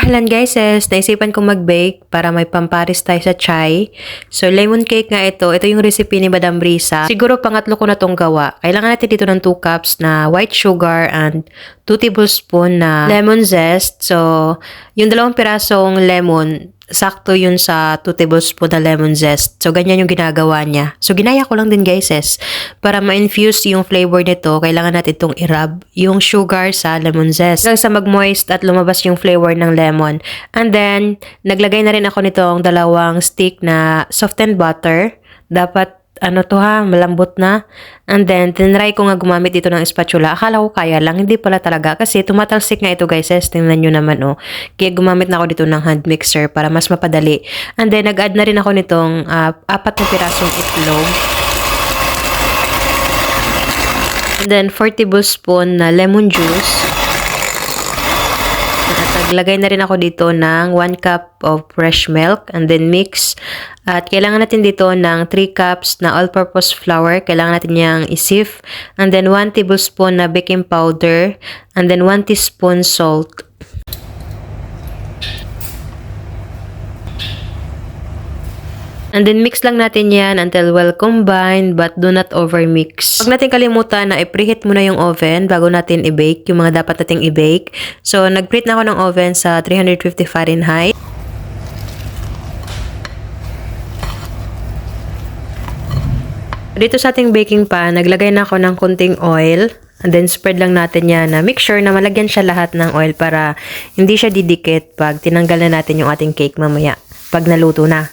Ahlan guys, naisipan kong mag-bake para may pamparis tayo sa chai. So, lemon cake nga ito. Ito yung recipe ni Madam Risa. Siguro pangatlo ko na tong gawa. Kailangan natin dito ng 2 cups na white sugar and 2 tablespoon na lemon zest. So, yung 2 pirasong lemon, sakto yun sa 2 tablespoon na lemon zest. So, ganyan yung ginagawa niya. So, ginaya ko lang din guys, para ma-infuse yung flavor nito, kailangan natin itong i-rub yung sugar sa lemon zest. Hanggang sa mag-moist at lumabas yung flavor ng lemon. And then, naglagay na rin ako nitong 2 stick na softened butter. Dapat malambot na. And then, tinry ko nga gumamit dito ng spatula. Akala ko kaya lang, hindi pala talaga. Kasi tumatalsik nga ito guys, tingnan nyo naman oh. Kaya gumamit na ako dito ng hand mixer para mas mapadali. And then, nag-add na rin ako nitong 4 na pirasong itlog. And then, 4 tablespoon na lemon juice. At naglagay na rin ako dito ng 1 cup of fresh milk and then mix. At kailangan natin dito ng 3 cups na all-purpose flour. Kailangan natin niyang isif. And then 1 tablespoon na baking powder. And then 1 teaspoon salt. And then mix lang natin yan until well combined but do not overmix. Huwag natin kalimutan na i-preheat muna yung oven bago natin i-bake yung mga dapat nating i-bake. So nag-preheat na ako ng oven sa 350 Fahrenheit. Dito sa ating baking pan, naglagay na ako ng kunting oil. And then spread lang natin yan na make sure na malagyan siya lahat ng oil para hindi siya didikit pag tinanggal na natin yung ating cake mamaya pag naluto na.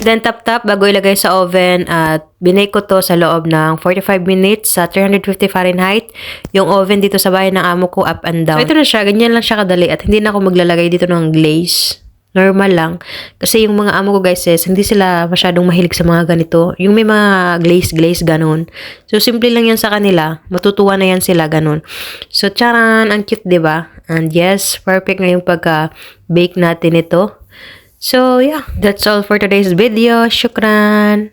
Then tap-tap bago ilagay sa oven at binake ko to sa loob ng 45 minutes sa 350 Fahrenheit. Yung oven dito sa bahay ng amo ko up and down. So ito na siya, ganyan lang siya kadali at hindi na ako maglalagay dito ng glaze. Normal lang. Kasi yung mga amo ko guys hindi sila masyadong mahilig sa mga ganito. Yung may mga glaze ganun. So simple lang yan sa kanila. Matutuwa na yan sila ganun. So charan, ang cute diba? And yes, perfect na yung pagka-bake natin ito. So yeah, that's all for today's video. Shukran!